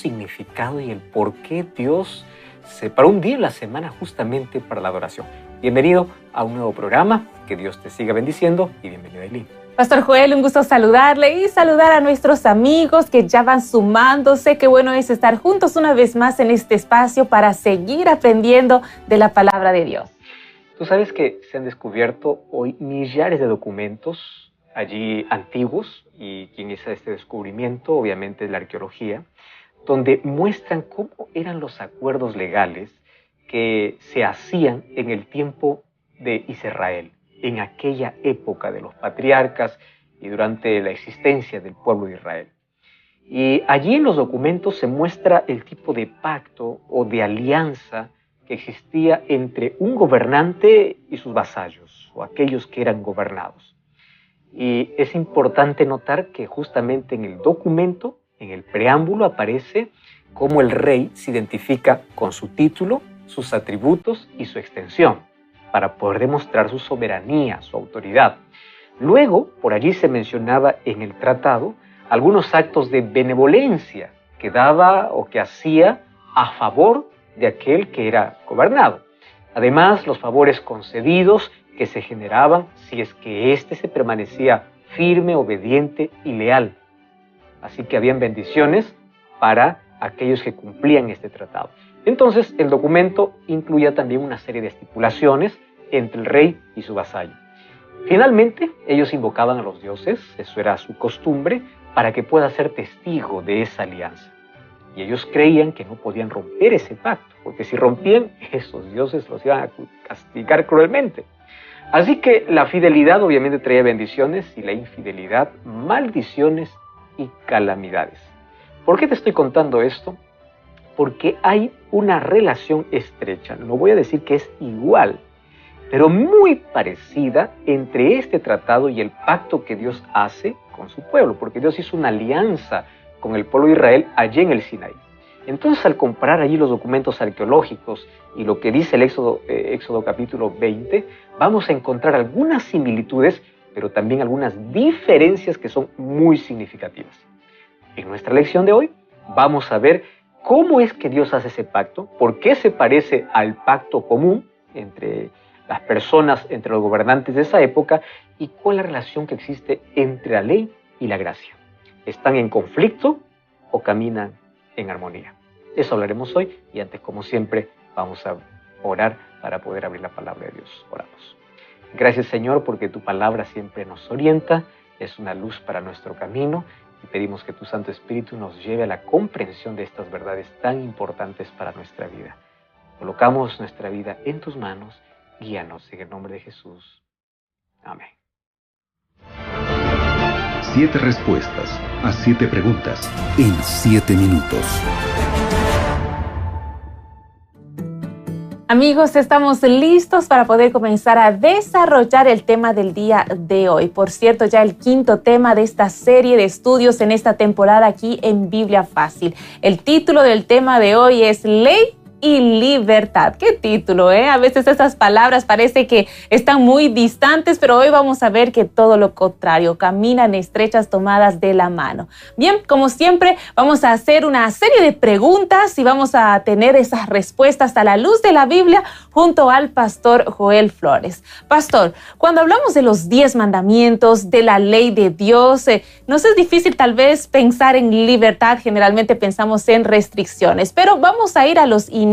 significado y el por qué Dios separó un día en la semana justamente para la adoración. Bienvenido a un nuevo programa, que Dios te siga bendiciendo y bienvenido, Eileen. Pastor Joel, un gusto saludarle y saludar a nuestros amigos que ya van sumándose. Qué bueno es estar juntos una vez más en este espacio para seguir aprendiendo de la palabra de Dios. Tú sabes que se han descubierto hoy millares de documentos allí antiguos, y quien hizo este descubrimiento obviamente es la arqueología, donde muestran cómo eran los acuerdos legales que se hacían en el tiempo de Israel, en aquella época de los patriarcas y durante la existencia del pueblo de Israel. Y allí en los documentos se muestra el tipo de pacto o de alianza que existía entre un gobernante y sus vasallos, o aquellos que eran gobernados. Y es importante notar que justamente en el documento, en el preámbulo, aparece cómo el rey se identifica con su título, sus atributos y su extensión, para poder demostrar su soberanía, su autoridad. Luego, por allí se mencionaba en el tratado algunos actos de benevolencia que daba o que hacía a favor de aquel que era gobernado. Además, los favores concedidos que se generaban si es que éste se permanecía firme, obediente y leal. Así que habían bendiciones para aquellos que cumplían este tratado. Entonces, el documento incluía también una serie de estipulaciones entre el rey y su vasallo. Finalmente, ellos invocaban a los dioses, eso era su costumbre, para que pueda ser testigo de esa alianza. Y ellos creían que no podían romper ese pacto, porque si rompían, esos dioses los iban a castigar cruelmente. Así que la fidelidad obviamente traía bendiciones y la infidelidad, maldiciones y calamidades. ¿Por qué te estoy contando esto? Porque hay una relación estrecha, no voy a decir que es igual, pero muy parecida entre este tratado y el pacto que Dios hace con su pueblo, porque Dios hizo una alianza con el pueblo de Israel allí en el Sinaí. Entonces, al comparar allí los documentos arqueológicos y lo que dice el Éxodo capítulo 20, vamos a encontrar algunas similitudes, pero también algunas diferencias que son muy significativas. En nuestra lección de hoy vamos a ver cómo es que Dios hace ese pacto, por qué se parece al pacto común entre las personas, entre los gobernantes de esa época, y cuál es la relación que existe entre la ley y la gracia. ¿Están en conflicto o caminan en armonía? Eso hablaremos hoy, y antes, como siempre, vamos a orar para poder abrir la palabra de Dios. Oramos. Gracias, Señor, porque tu palabra siempre nos orienta, es una luz para nuestro camino, y pedimos que tu Santo Espíritu nos lleve a la comprensión de estas verdades tan importantes para nuestra vida. Colocamos nuestra vida en tus manos, guíanos en el nombre de Jesús. Amén. 7 respuestas a 7 preguntas en 7 minutos. Amigos, estamos listos para poder comenzar a desarrollar el tema del día de hoy. Por cierto, ya el quinto tema de esta serie de estudios en esta temporada aquí en Biblia Fácil. El título del tema de hoy es Ley y Libertad. ¿Qué título, eh? A veces esas palabras parece que están muy distantes, pero hoy vamos a ver que todo lo contrario, caminan estrechas tomadas de la mano. Bien, como siempre, vamos a hacer una serie de preguntas y vamos a tener esas respuestas a la luz de la Biblia junto al pastor Joel Flores. Pastor, cuando hablamos de los 10 mandamientos, de la ley de Dios, nos es difícil tal vez pensar en libertad, generalmente pensamos en restricciones, pero vamos a ir a los inicios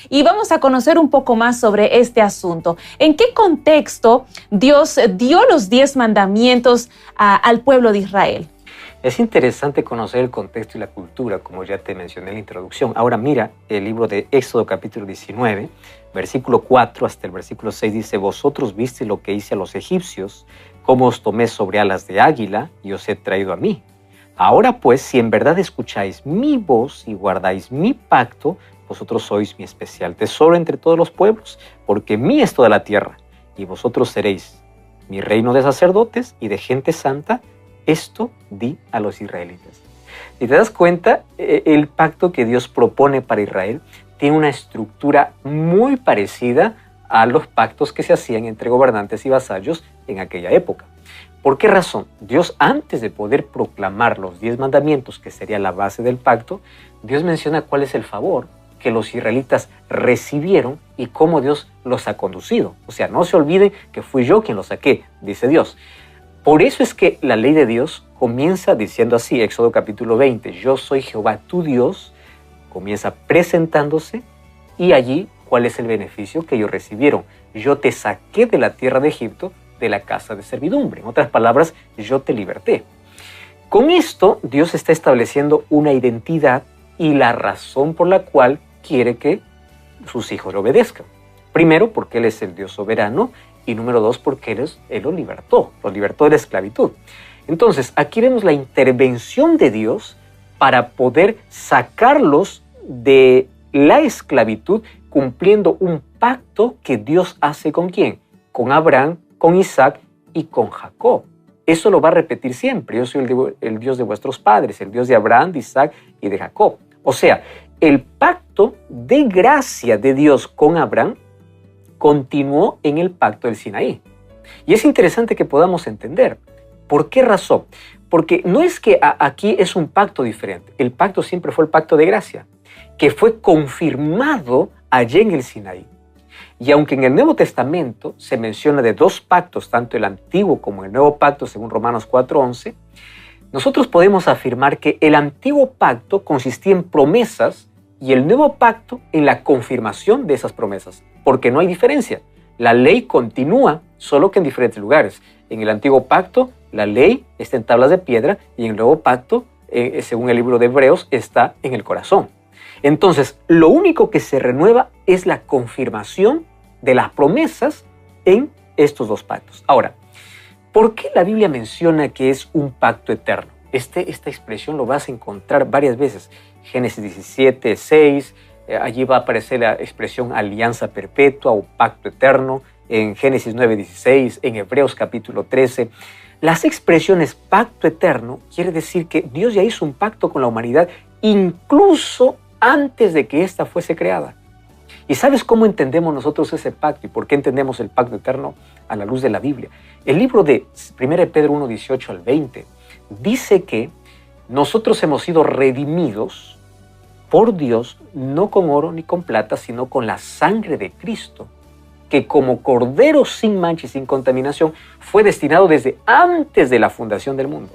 y vamos a conocer un poco más sobre este asunto. ¿En qué contexto Dios dio los 10 mandamientos al pueblo de Israel? Es interesante conocer el contexto y la cultura, como ya te mencioné en la introducción. Ahora mira el libro de Éxodo capítulo 19, versículo 4 hasta el versículo 6 dice: vosotros visteis lo que hice a los egipcios, cómo os tomé sobre alas de águila y os he traído a mí. Ahora pues, si en verdad escucháis mi voz y guardáis mi pacto, vosotros sois mi especial tesoro entre todos los pueblos, porque mía es toda la tierra, y vosotros seréis mi reino de sacerdotes y de gente santa. Esto di a los israelitas. Si te das cuenta, el pacto que Dios propone para Israel tiene una estructura muy parecida a los pactos que se hacían entre gobernantes y vasallos en aquella época. ¿Por qué razón? Dios, antes de poder proclamar los 10 mandamientos, que sería la base del pacto, Dios menciona cuál es el favor que los israelitas recibieron y cómo Dios los ha conducido. O sea, no se olviden que fui yo quien los saqué, dice Dios. Por eso es que la ley de Dios comienza diciendo así, Éxodo capítulo 20, yo soy Jehová tu Dios, comienza presentándose y allí, ¿cuál es el beneficio que ellos recibieron? Yo te saqué de la tierra de Egipto, de la casa de servidumbre. En otras palabras, yo te liberté. Con esto, Dios está estableciendo una identidad y la razón por la cual quiere que sus hijos le obedezcan. Primero, porque Él es el Dios soberano, y número 2, porque Él los libertó de la esclavitud. Entonces, aquí vemos la intervención de Dios para poder sacarlos de la esclavitud, cumpliendo un pacto que Dios hace ¿con quién? Con Abraham, con Isaac y con Jacob. Eso lo va a repetir siempre. Yo soy el Dios de vuestros padres, el Dios de Abraham, de Isaac y de Jacob. O sea, el pacto de gracia de Dios con Abraham continuó en el pacto del Sinaí. Y es interesante que podamos entender. ¿Por qué razón? Porque no es que aquí es un pacto diferente. El pacto siempre fue el pacto de gracia, que fue confirmado allá en el Sinaí. Y aunque en el Nuevo Testamento se menciona de 2 pactos, tanto el Antiguo como el Nuevo Pacto, según Romanos 4:11, nosotros podemos afirmar que el Antiguo Pacto consistía en promesas y el Nuevo Pacto en la confirmación de esas promesas, porque no hay diferencia. La ley continúa, solo que en diferentes lugares. En el Antiguo Pacto, la ley está en tablas de piedra y en el Nuevo Pacto, según el libro de Hebreos, está en el corazón. Entonces, lo único que se renueva es la confirmación de las promesas en estos 2 pactos. Ahora, ¿por qué la Biblia menciona que es un pacto eterno? Esta expresión lo vas a encontrar varias veces. Génesis 17:6, allí va a aparecer la expresión alianza perpetua o pacto eterno. En Génesis 9:16, en Hebreos capítulo 13. Las expresiones pacto eterno quiere decir que Dios ya hizo un pacto con la humanidad incluso antes de que ésta fuese creada. ¿Y sabes cómo entendemos nosotros ese pacto y por qué entendemos el pacto eterno a la luz de la Biblia? El libro de 1 Pedro 1:18 al 20 dice que nosotros hemos sido redimidos por Dios no con oro ni con plata, sino con la sangre de Cristo, que como cordero sin mancha y sin contaminación fue destinado desde antes de la fundación del mundo.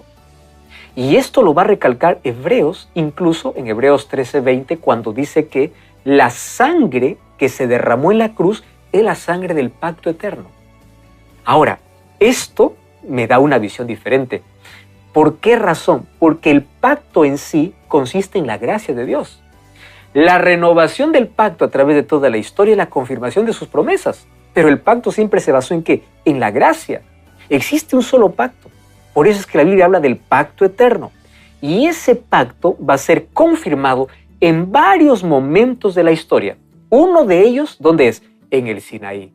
Y esto lo va a recalcar Hebreos, incluso en Hebreos 13:20, cuando dice que la sangre que se derramó en la cruz es la sangre del pacto eterno. Ahora, esto me da una visión diferente. ¿Por qué razón? Porque el pacto en sí consiste en la gracia de Dios. La renovación del pacto a través de toda la historia es la confirmación de sus promesas. Pero el pacto siempre se basó en ¿qué? En la gracia. Existe un solo pacto. Por eso es que la Biblia habla del pacto eterno. Y ese pacto va a ser confirmado en varios momentos de la historia. Uno de ellos, ¿dónde es? En el Sinaí.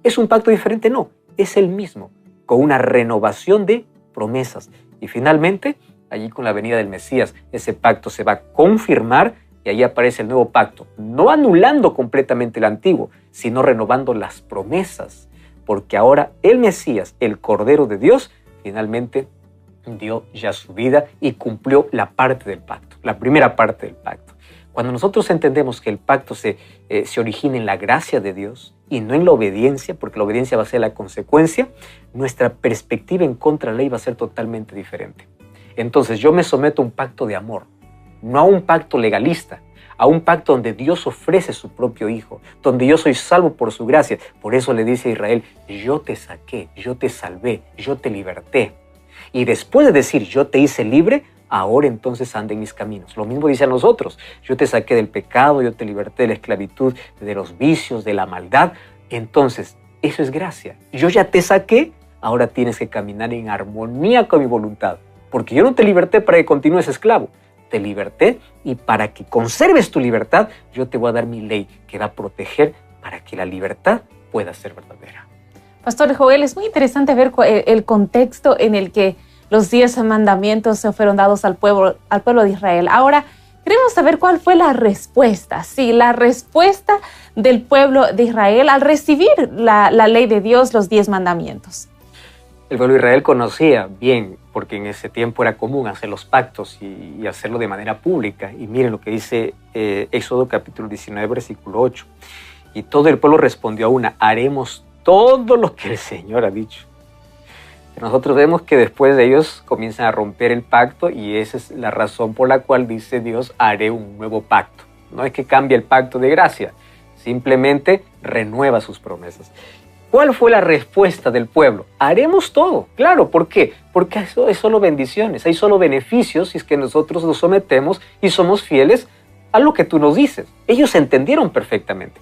¿Es un pacto diferente? No, es el mismo, con una renovación de promesas. Y finalmente, allí con la venida del Mesías, ese pacto se va a confirmar y ahí aparece el nuevo pacto, no anulando completamente el antiguo, sino renovando las promesas, porque ahora el Mesías, el Cordero de Dios, finalmente dio ya su vida y cumplió la parte del pacto, la primera parte del pacto. Cuando nosotros entendemos que el pacto se origina en la gracia de Dios y no en la obediencia, porque la obediencia va a ser la consecuencia, nuestra perspectiva en contra de la ley va a ser totalmente diferente. Entonces yo me someto a un pacto de amor, no a un pacto legalista, a un pacto donde Dios ofrece su propio Hijo, donde yo soy salvo por su gracia. Por eso le dice a Israel, yo te saqué, yo te salvé, yo te liberté. Y después de decir, yo te hice libre, ahora entonces anda en mis caminos. Lo mismo dice a nosotros, yo te saqué del pecado, yo te liberté de la esclavitud, de los vicios, de la maldad. Entonces, eso es gracia. Yo ya te saqué, ahora tienes que caminar en armonía con mi voluntad. Porque yo no te liberté para que continúes esclavo. Te liberté y para que conserves tu libertad, yo te voy a dar mi ley que va a proteger para que la libertad pueda ser verdadera. Pastor Joel, es muy interesante ver el contexto en el que los 10 mandamientos se fueron dados al pueblo de Israel. Ahora, queremos saber cuál fue la respuesta. Sí, la respuesta del pueblo de Israel al recibir la ley de Dios, los 10 mandamientos. El pueblo de Israel conocía bien, porque en ese tiempo era común hacer los pactos y hacerlo de manera pública. Y miren lo que dice Éxodo capítulo 19, versículo 8. Y todo el pueblo respondió a una: haremos todo lo que el Señor ha dicho. Pero nosotros vemos que después de ellos comienzan a romper el pacto, y esa es la razón por la cual dice Dios: haré un nuevo pacto. No es que cambie el pacto de gracia, simplemente renueva sus promesas. ¿Cuál fue la respuesta del pueblo? Haremos todo. Claro, ¿por qué? Porque eso es solo bendiciones, hay solo beneficios si es que nosotros nos sometemos y somos fieles a lo que tú nos dices. Ellos entendieron perfectamente.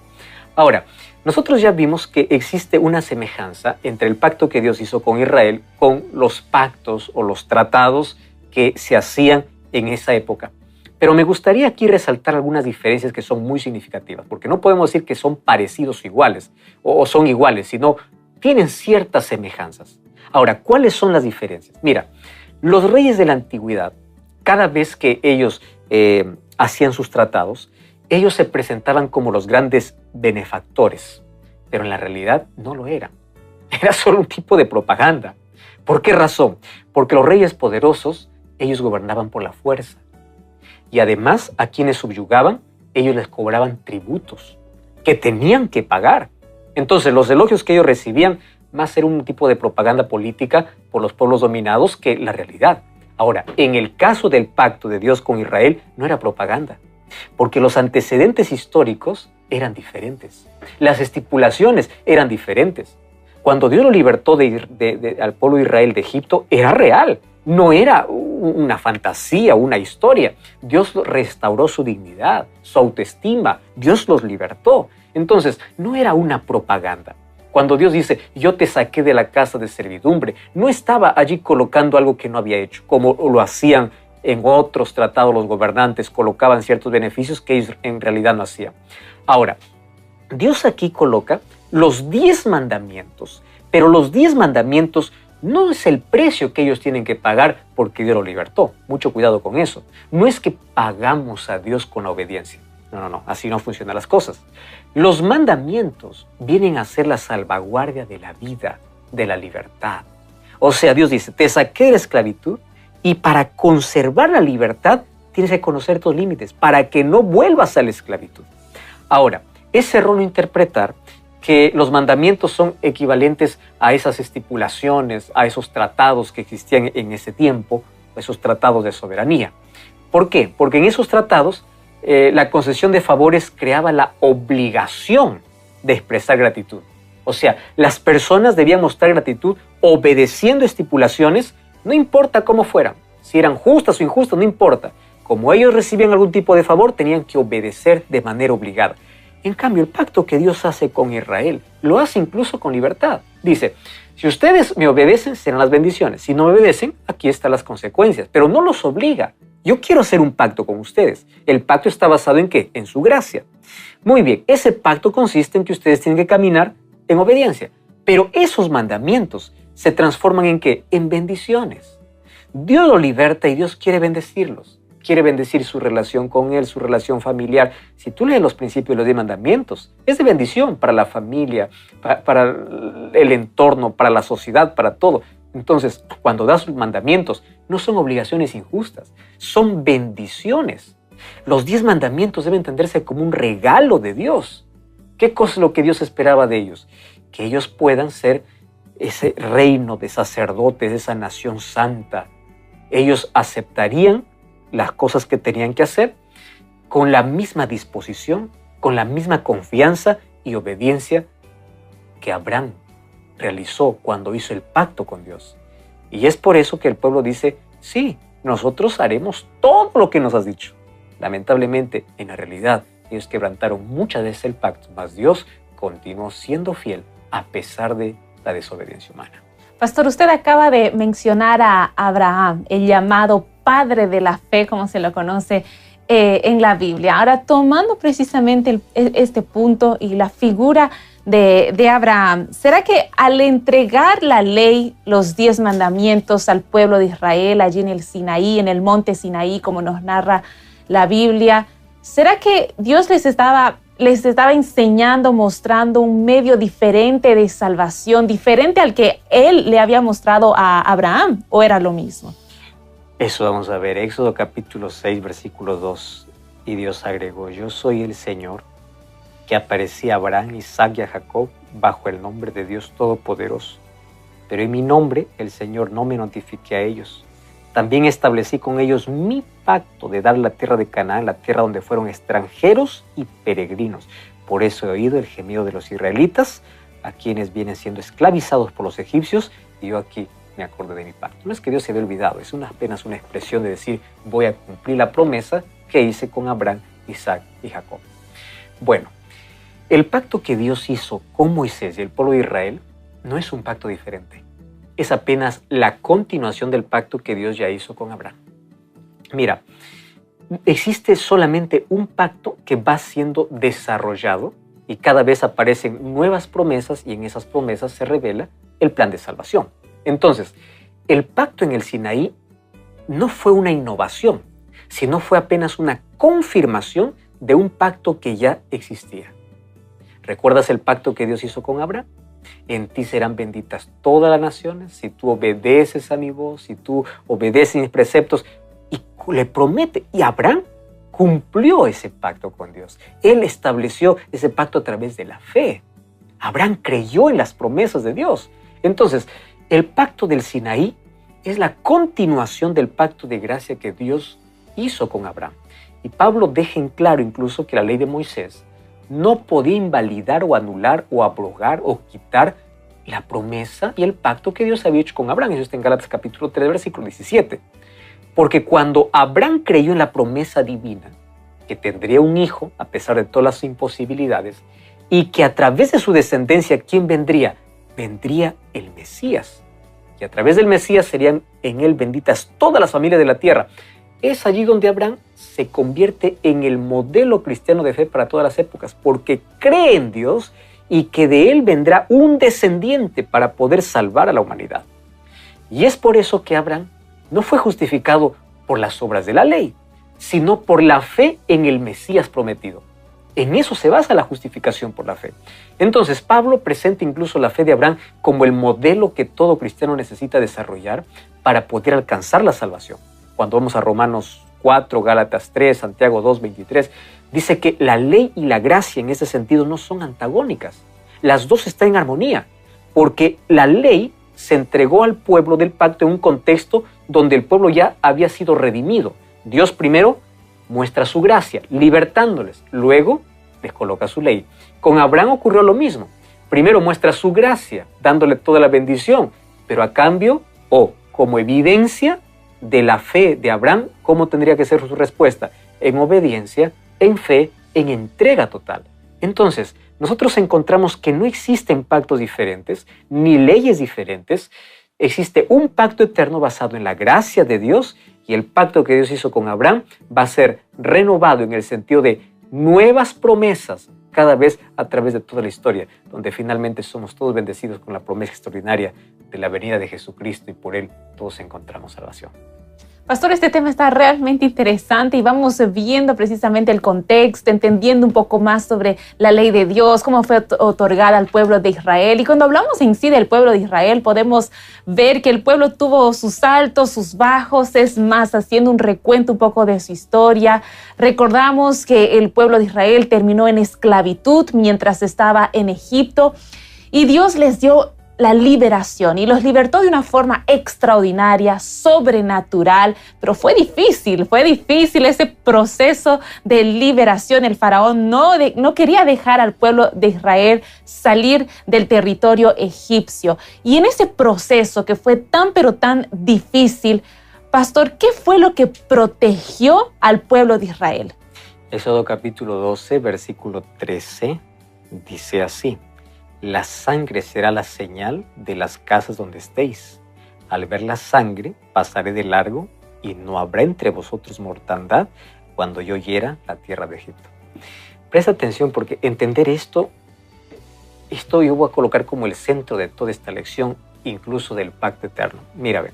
Ahora, nosotros ya vimos que existe una semejanza entre el pacto que Dios hizo con Israel con los pactos o los tratados que se hacían en esa época. Pero me gustaría aquí resaltar algunas diferencias que son muy significativas, porque no podemos decir que son parecidos o iguales, o son iguales, sino tienen ciertas semejanzas. Ahora, ¿cuáles son las diferencias? Mira, los reyes de la antigüedad, cada vez que ellos hacían sus tratados, ellos se presentaban como los grandes benefactores, pero en la realidad no lo eran. Era solo un tipo de propaganda. ¿Por qué razón? Porque los reyes poderosos, ellos gobernaban por la fuerza. Y además, a quienes subyugaban, ellos les cobraban tributos que tenían que pagar. Entonces, los elogios que ellos recibían más era un tipo de propaganda política por los pueblos dominados que la realidad. Ahora, en el caso del pacto de Dios con Israel, no era propaganda, porque los antecedentes históricos eran diferentes. Las estipulaciones eran diferentes. Cuando Dios lo libertó al pueblo de Israel de Egipto, era real. No era una fantasía, una historia. Dios restauró su dignidad, su autoestima. Dios los libertó. Entonces, no era una propaganda. Cuando Dios dice: yo te saqué de la casa de servidumbre, no estaba allí colocando algo que no había hecho, como lo hacían en otros tratados los gobernantes, colocaban ciertos beneficios que ellos en realidad no hacían. Ahora, Dios aquí coloca los 10 mandamientos, pero los 10 mandamientos no es el precio que ellos tienen que pagar porque Dios los libertó. Mucho cuidado con eso. No es que pagamos a Dios con la obediencia. No, así no funcionan las cosas. Los mandamientos vienen a ser la salvaguardia de la vida, de la libertad. O sea, Dios dice: te saqué de la esclavitud, y para conservar la libertad tienes que conocer tus límites, para que no vuelvas a la esclavitud. Ahora, es erróneo interpretar que los mandamientos son equivalentes a esas estipulaciones, a esos tratados que existían en ese tiempo, esos tratados de soberanía. ¿Por qué? Porque en esos tratados la concesión de favores creaba la obligación de expresar gratitud. O sea, las personas debían mostrar gratitud obedeciendo estipulaciones, no importa cómo fueran, si eran justas o injustas, no importa. Como ellos recibían algún tipo de favor, tenían que obedecer de manera obligada. En cambio, el pacto que Dios hace con Israel lo hace incluso con libertad. Dice: si ustedes me obedecen, serán las bendiciones. Si no me obedecen, aquí están las consecuencias. Pero no los obliga. Yo quiero hacer un pacto con ustedes. El pacto está basado ¿en qué? En su gracia. Muy bien, ese pacto consiste en que ustedes tienen que caminar en obediencia. Pero esos mandamientos se transforman ¿en qué? En bendiciones. Dios los liberta y Dios quiere bendecirlos. Quiere bendecir su relación con Él, su relación familiar. Si tú lees los principios de los 10 mandamientos, es de bendición para la familia, para el entorno, para la sociedad, para todo. Entonces, cuando das sus mandamientos, no son obligaciones injustas, son bendiciones. Los 10 mandamientos deben entenderse como un regalo de Dios. ¿Qué cosa es lo que Dios esperaba de ellos? Que ellos puedan ser ese reino de sacerdotes, esa nación santa. Ellos aceptarían las cosas que tenían que hacer con la misma disposición, con la misma confianza y obediencia que Abraham realizó cuando hizo el pacto con Dios. Y es por eso que el pueblo dice: sí, nosotros haremos todo lo que nos has dicho. Lamentablemente, en la realidad, ellos quebrantaron muchas veces el pacto, mas Dios continuó siendo fiel a pesar de la desobediencia humana. Pastor, usted acaba de mencionar a Abraham, el llamado padre de la fe, como se lo conoce en la Biblia. Ahora, tomando precisamente este punto y la figura de Abraham, ¿será que al entregar la ley, los 10 mandamientos al pueblo de Israel, allí en el Sinaí, en el monte Sinaí, como nos narra la Biblia, ¿será que Dios les les estaba enseñando, mostrando un medio diferente de salvación, diferente al que él le había mostrado a Abraham, ¿o era lo mismo? Eso vamos a ver, Éxodo capítulo 6, versículo 2. Y Dios agregó: yo soy el Señor, que aparecía a Abraham, Isaac y a Jacob bajo el nombre de Dios Todopoderoso. Pero en mi nombre el Señor no me notifiqué a ellos. También establecí con ellos mi pacto de dar la tierra de Canaán, la tierra donde fueron extranjeros y peregrinos. Por eso he oído el gemido de los israelitas, a quienes vienen siendo esclavizados por los egipcios, y yo aquí me acordé de mi pacto. No es que Dios se había olvidado, es apenas una expresión de decir: voy a cumplir la promesa que hice con Abraham, Isaac y Jacob. Bueno, el pacto que Dios hizo con Moisés y el pueblo de Israel no es un pacto diferente. Es apenas la continuación del pacto que Dios ya hizo con Abraham. Mira, existe solamente un pacto que va siendo desarrollado y cada vez aparecen nuevas promesas y en esas promesas se revela el plan de salvación. Entonces, el pacto en el Sinaí no fue una innovación, sino fue apenas una confirmación de un pacto que ya existía. ¿Recuerdas el pacto que Dios hizo con Abraham? En ti serán benditas todas las naciones si tú obedeces a mi voz, si tú obedeces mis preceptos. Y le promete, y Abraham cumplió ese pacto con Dios. Él estableció ese pacto a través de la fe. Abraham creyó en las promesas de Dios. Entonces, el pacto del Sinaí es la continuación del pacto de gracia que Dios hizo con Abraham. Y Pablo deja en claro incluso que la ley de Moisés no podía invalidar o anular o abrogar o quitar la promesa y el pacto que Dios había hecho con Abraham. Eso está en Gálatas capítulo 3, versículo 17. Porque cuando Abraham creyó en la promesa divina, que tendría un hijo a pesar de todas las imposibilidades, y que a través de su descendencia, ¿quién vendría? Vendría el Mesías. Y a través del Mesías serían en él benditas todas las familias de la tierra. Es allí donde Abraham se convierte en el modelo cristiano de fe para todas las épocas, porque cree en Dios y que de él vendrá un descendiente para poder salvar a la humanidad. Y es por eso que Abraham no fue justificado por las obras de la ley, sino por la fe en el Mesías prometido. En eso se basa la justificación por la fe. Entonces, Pablo presenta incluso la fe de Abraham como el modelo que todo cristiano necesita desarrollar para poder alcanzar la salvación. Cuando vamos a Romanos 4, Gálatas 3, Santiago 2, 23, dice que la ley y la gracia en ese sentido no son antagónicas. Las dos están en armonía, porque la ley se entregó al pueblo del pacto en un contexto donde el pueblo ya había sido redimido. Dios primero muestra su gracia, libertándoles. Luego les coloca su ley. Con Abraham ocurrió lo mismo. Primero muestra su gracia, dándole toda la bendición, pero a cambio, como evidencia de la fe de Abraham, ¿cómo tendría que ser su respuesta? En obediencia, en fe, en entrega total. Entonces, nosotros encontramos que no existen pactos diferentes, ni leyes diferentes. Existe un pacto eterno basado en la gracia de Dios, y el pacto que Dios hizo con Abraham va a ser renovado en el sentido de nuevas promesas cada vez a través de toda la historia, donde finalmente somos todos bendecidos con la promesa extraordinaria de la venida de Jesucristo y por él todos encontramos salvación. Pastor, este tema está realmente interesante y vamos viendo precisamente el contexto, entendiendo un poco más sobre la ley de Dios, cómo fue otorgada al pueblo de Israel. Y cuando hablamos en sí del pueblo de Israel, podemos ver que el pueblo tuvo sus altos, sus bajos. Es más, haciendo un recuento un poco de su historia, recordamos que el pueblo de Israel terminó en esclavitud mientras estaba en Egipto y Dios les dio la liberación y los libertó de una forma extraordinaria, sobrenatural, pero fue difícil ese proceso de liberación. El faraón no quería dejar al pueblo de Israel salir del territorio egipcio. Y en ese proceso que fue tan pero tan difícil, pastor, ¿qué fue lo que protegió al pueblo de Israel? Éxodo capítulo 12, versículo 13, dice así: la sangre será la señal de las casas donde estéis. Al ver la sangre, pasaré de largo y no habrá entre vosotros mortandad cuando yo hiera la tierra de Egipto. Presta atención porque entender esto yo voy a colocar como el centro de toda esta lección, incluso del pacto eterno. Mira, ven.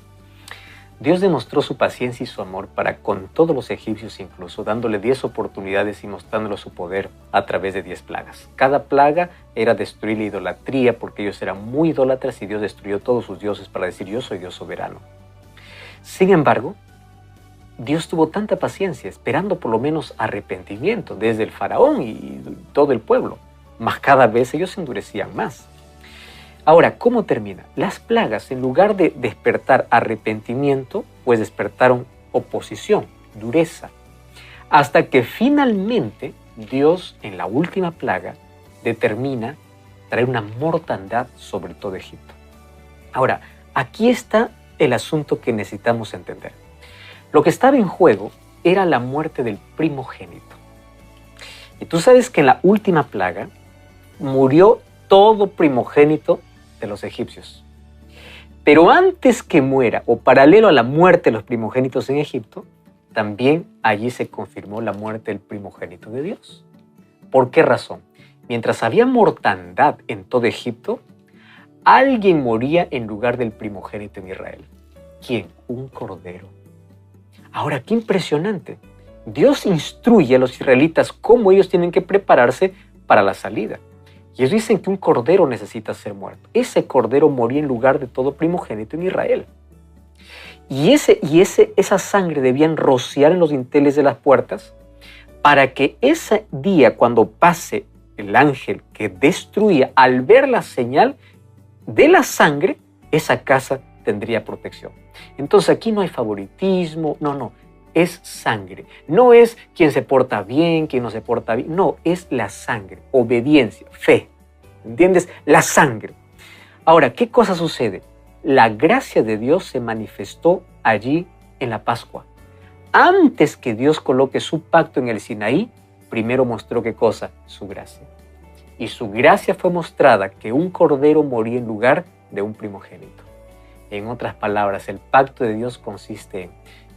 Dios demostró su paciencia y su amor para con todos los egipcios, incluso dándole 10 oportunidades y mostrándole su poder a través de 10 plagas. Cada plaga era destruir la idolatría, porque ellos eran muy idólatras y Dios destruyó todos sus dioses para decir: yo soy Dios soberano. Sin embargo, Dios tuvo tanta paciencia, esperando por lo menos arrepentimiento desde el faraón y todo el pueblo, mas cada vez ellos se endurecían más. Ahora, ¿cómo termina? Las plagas, en lugar de despertar arrepentimiento, pues despertaron oposición, dureza, hasta que finalmente Dios, en la última plaga, determina traer una mortandad sobre todo Egipto. Ahora, aquí está el asunto que necesitamos entender. Lo que estaba en juego era la muerte del primogénito. Y tú sabes que en la última plaga murió todo primogénito de los egipcios. Pero antes que muera, o paralelo a la muerte de los primogénitos en Egipto, también allí se confirmó la muerte del primogénito de Dios. ¿Por qué razón? Mientras había mortandad en todo Egipto, alguien moría en lugar del primogénito en Israel. ¿Quién? Un cordero. Ahora, qué impresionante. Dios instruye a los israelitas cómo ellos tienen que prepararse para la salida. Y ellos dicen que un cordero necesita ser muerto. Ese cordero moría en lugar de todo primogénito en Israel. Y esa sangre debían rociar en los dinteles de las puertas para que ese día, cuando pase el ángel que destruía, al ver la señal de la sangre, esa casa tendría protección. Entonces aquí no hay favoritismo, no. Es sangre. No es quien se porta bien, quien no se porta bien. No, es la sangre, obediencia, fe. ¿Entiendes? La sangre. Ahora, ¿qué cosa sucede? La gracia de Dios se manifestó allí en la Pascua. Antes que Dios coloque su pacto en el Sinaí, primero mostró ¿qué cosa? Su gracia. Y su gracia fue mostrada que un cordero moría en lugar de un primogénito. En otras palabras, el pacto de Dios consiste en: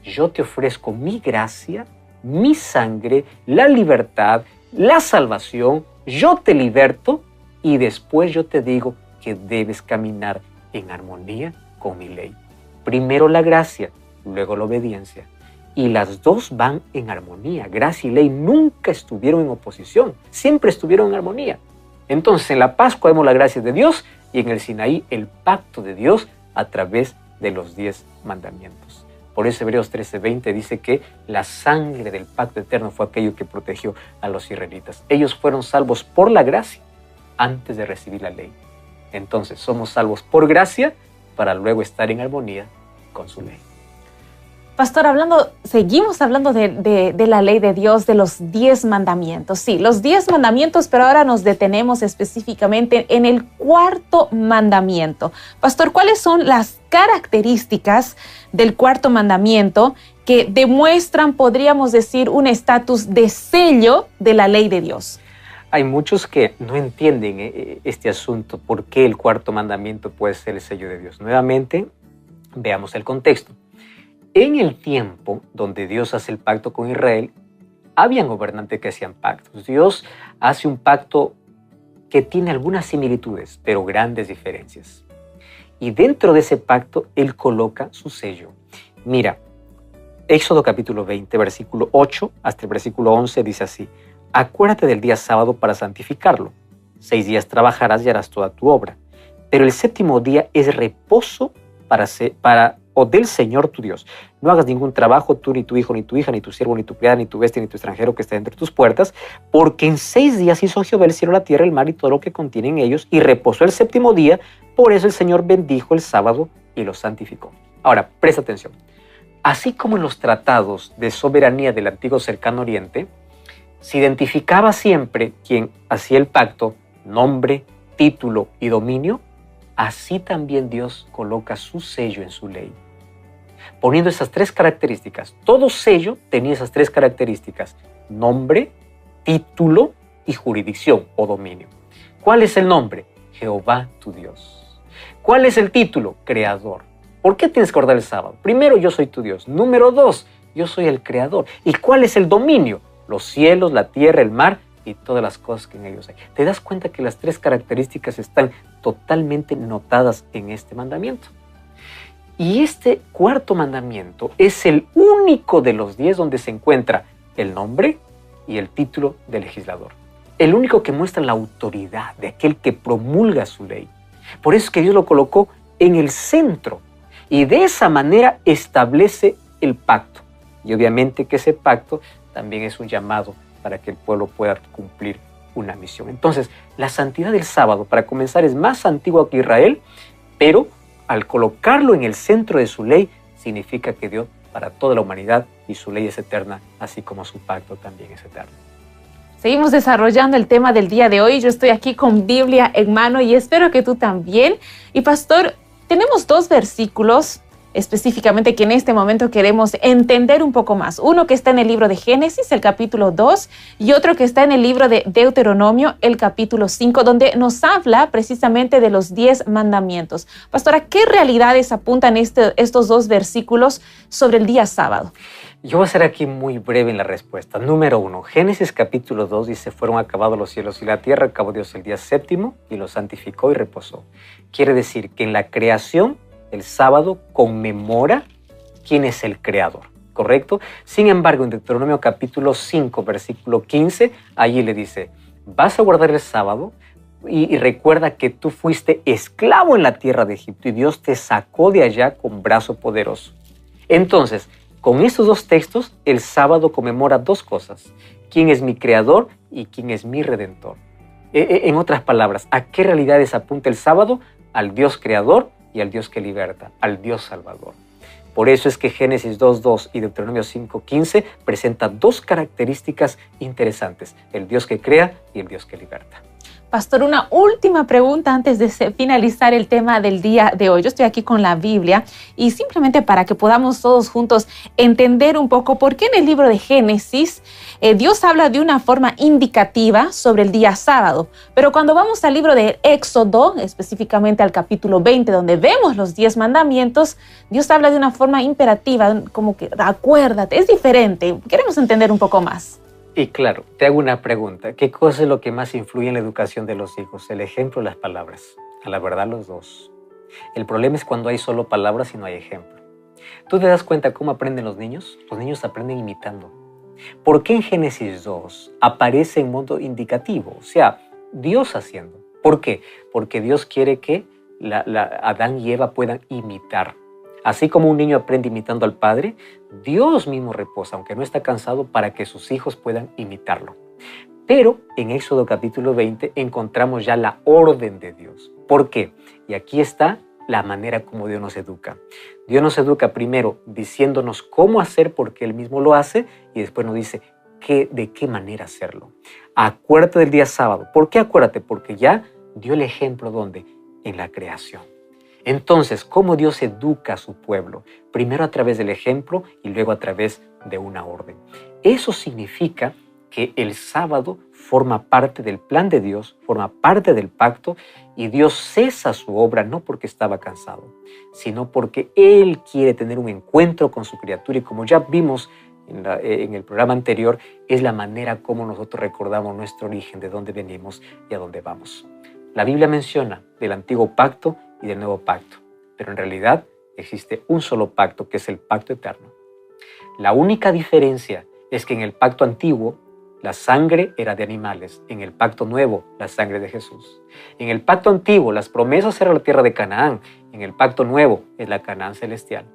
yo te ofrezco mi gracia, mi sangre, la libertad, la salvación, yo te liberto y después yo te digo que debes caminar en armonía con mi ley. Primero la gracia, luego la obediencia. Y las dos van en armonía. Gracia y ley nunca estuvieron en oposición, siempre estuvieron en armonía. Entonces en la Pascua vemos la gracia de Dios y en el Sinaí el pacto de Dios a través de los 10 mandamientos. Por eso Hebreos 13:20 dice que la sangre del pacto eterno fue aquello que protegió a los israelitas. Ellos fueron salvos por la gracia antes de recibir la ley. Entonces somos salvos por gracia para luego estar en armonía con su ley. Pastor, seguimos hablando de la ley de Dios, de los 10 mandamientos. Sí, los 10 mandamientos, pero ahora nos detenemos específicamente en el cuarto mandamiento. Pastor, ¿cuáles son las características del cuarto mandamiento que demuestran, podríamos decir, un estatus de sello de la ley de Dios? Hay muchos que no entienden este asunto, por qué el cuarto mandamiento puede ser el sello de Dios. Nuevamente, veamos el contexto. En el tiempo donde Dios hace el pacto con Israel, habían gobernantes que hacían pactos. Dios hace un pacto que tiene algunas similitudes, pero grandes diferencias. Y dentro de ese pacto, Él coloca su sello. Mira, Éxodo capítulo 20, versículo 8 hasta el versículo 11 dice así: acuérdate del día sábado para santificarlo. 6 días trabajarás y harás toda tu obra. Pero el séptimo día es reposo del Señor tu Dios. No hagas ningún trabajo, tú, ni tu hijo, ni tu hija, ni tu siervo, ni tu criada, ni tu bestia, ni tu extranjero que esté entre tus puertas, porque en 6 días hizo Jehová el cielo, la tierra, el mar y todo lo que contienen ellos, y reposó el séptimo día. Por eso el Señor bendijo el sábado y lo santificó. Ahora, presta atención. Así como en los tratados de soberanía del antiguo cercano oriente, se identificaba siempre quien hacía el pacto, nombre, título y dominio, así también Dios coloca su sello en su ley, poniendo esas 3 características. Todo sello tenía esas 3 características: nombre, título y jurisdicción o dominio. ¿Cuál es el nombre? Jehová tu Dios. ¿Cuál es el título? Creador. ¿Por qué tienes que guardar el sábado? Primero, yo soy tu Dios. Número 2, yo soy el creador. ¿Y cuál es el dominio? Los cielos, la tierra, el mar y todas las cosas que en ellos hay. ¿Te das cuenta que las 3 características están totalmente notadas en este mandamiento? Y este cuarto mandamiento es el único de los 10 donde se encuentra el nombre y el título del legislador. El único que muestra la autoridad de aquel que promulga su ley. Por eso es que Dios lo colocó en el centro y de esa manera establece el pacto. Y obviamente que ese pacto también es un llamado para que el pueblo pueda cumplir una misión. Entonces, la santidad del sábado, para comenzar, es más antigua que Israel, pero al colocarlo en el centro de su ley, significa que Dios para toda la humanidad y su ley es eterna, así como su pacto también es eterno. Seguimos desarrollando el tema del día de hoy. Yo estoy aquí con Biblia en mano y espero que tú también. Y pastor, tenemos 2 versículos específicamente que en este momento queremos entender un poco más. Uno que está en el libro de Génesis, el capítulo 2, y otro que está en el libro de Deuteronomio, el capítulo 5, donde nos habla precisamente de los 10 mandamientos. Pastora, ¿qué realidades apuntan estos 2 versículos sobre el día sábado? Yo voy a ser aquí muy breve en la respuesta. Número 1, Génesis capítulo 2 dice, fueron acabados los cielos y la tierra, acabó Dios el día séptimo y lo santificó y reposó. Quiere decir que en la creación, el sábado conmemora quién es el creador, ¿correcto? Sin embargo, en Deuteronomio capítulo 5, versículo 15, allí le dice, vas a guardar el sábado y recuerda que tú fuiste esclavo en la tierra de Egipto y Dios te sacó de allá con brazo poderoso. Entonces, con estos 2 textos, el sábado conmemora 2 cosas. ¿Quién es mi creador y quién es mi redentor? En otras palabras, ¿a qué realidades apunta el sábado? Al Dios creador y al Dios que liberta, al Dios salvador. Por eso es que Génesis 2.2 y Deuteronomio 5.15 presentan 2 características interesantes, el Dios que crea y el Dios que liberta. Pastor, una última pregunta antes de finalizar el tema del día de hoy. Yo estoy aquí con la Biblia y simplemente para que podamos todos juntos entender un poco por qué en el libro de Génesis Dios habla de una forma indicativa sobre el día sábado. Pero cuando vamos al libro de Éxodo, específicamente al capítulo 20, donde vemos los 10 mandamientos, Dios habla de una forma imperativa, como que acuérdate, es diferente. Queremos entender un poco más. Y claro, te hago una pregunta. ¿Qué cosa es lo que más influye en la educación de los hijos? ¿El ejemplo o las palabras? A la verdad, los 2. El problema es cuando hay solo palabras y no hay ejemplo. ¿Tú te das cuenta cómo aprenden los niños? Los niños aprenden imitando. ¿Por qué en Génesis 2 aparece en modo indicativo? O sea, Dios haciendo. ¿Por qué? Porque Dios quiere que Adán y Eva puedan imitar. Así como un niño aprende imitando al padre, Dios mismo reposa, aunque no está cansado, para que sus hijos puedan imitarlo. Pero en Éxodo capítulo 20 encontramos ya la orden de Dios. ¿Por qué? Y aquí está la manera como Dios nos educa. Dios nos educa primero diciéndonos cómo hacer porque Él mismo lo hace y después nos dice de qué manera hacerlo. Acuérdate del día sábado. ¿Por qué acuérdate? Porque ya dio el ejemplo ¿dónde? En la creación. Entonces, ¿cómo Dios educa a su pueblo? Primero a través del ejemplo y luego a través de una orden. Eso significa que el sábado forma parte del plan de Dios, forma parte del pacto y Dios cesa su obra no porque estaba cansado, sino porque Él quiere tener un encuentro con su criatura y como ya vimos en el programa anterior, es la manera como nosotros recordamos nuestro origen, de dónde venimos y a dónde vamos. La Biblia menciona del antiguo pacto y del nuevo pacto, pero en realidad existe un solo pacto que es el pacto eterno. La única diferencia es que en el pacto antiguo la sangre era de animales, en el pacto nuevo la sangre de Jesús. En el pacto antiguo las promesas eran la tierra de Canaán, en el pacto nuevo es la Canaán celestial.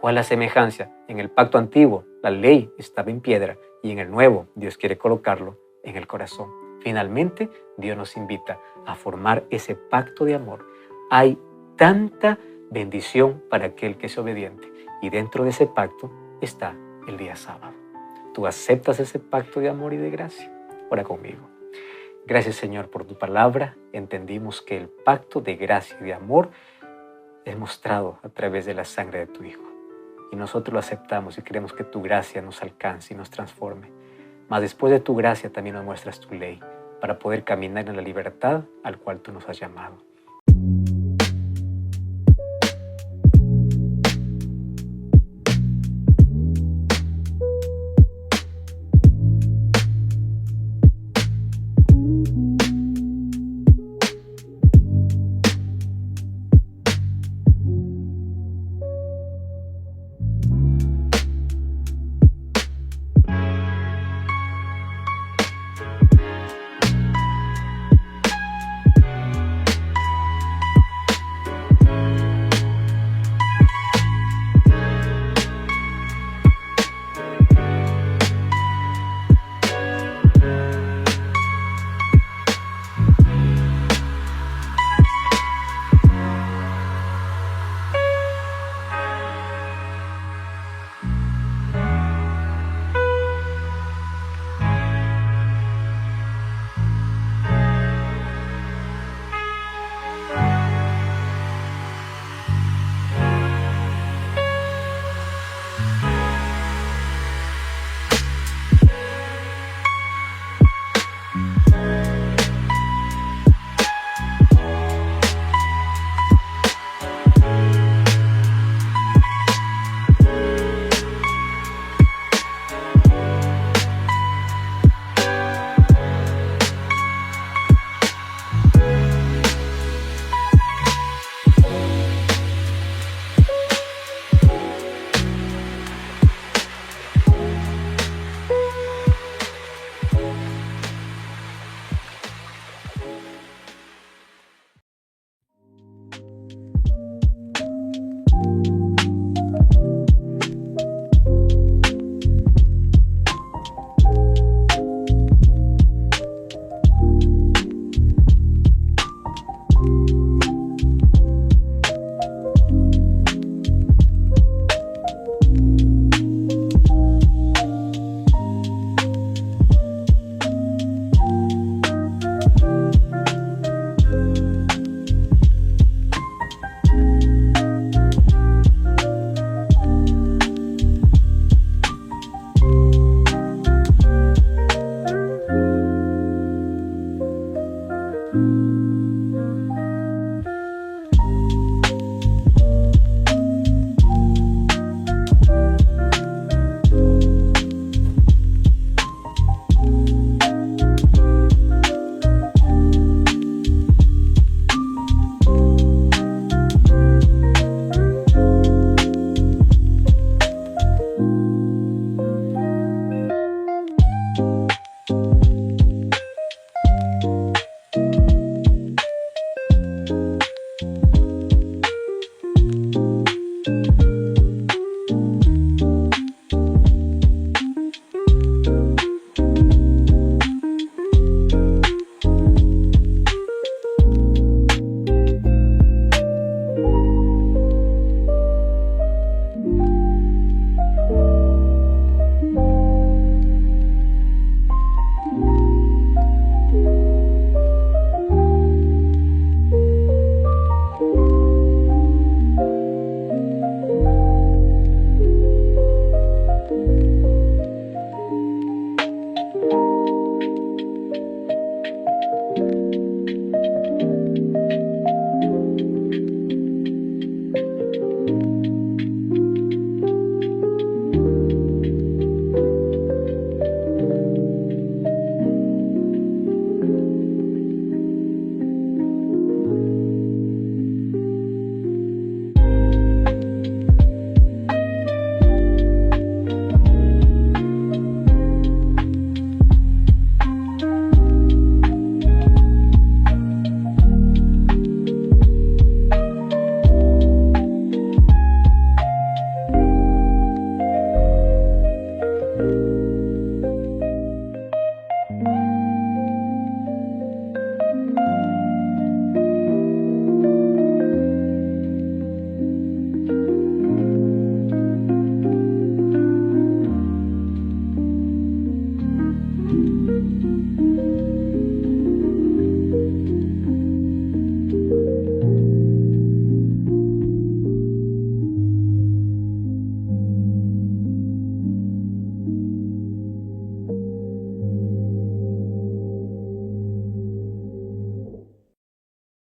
¿Cuál es la semejanza? En el pacto antiguo la ley estaba en piedra y en el nuevo Dios quiere colocarlo en el corazón. Finalmente Dios nos invita a formar ese pacto de amor. Hay tanta bendición para aquel que es obediente y dentro de ese pacto está el día sábado. ¿Tú aceptas ese pacto de amor y de gracia? Ora conmigo. Gracias, Señor, por tu palabra. Entendimos que el pacto de gracia y de amor es mostrado a través de la sangre de tu Hijo. Y nosotros lo aceptamos y queremos que tu gracia nos alcance y nos transforme. Mas después de tu gracia también nos muestras tu ley para poder caminar en la libertad al cual tú nos has llamado.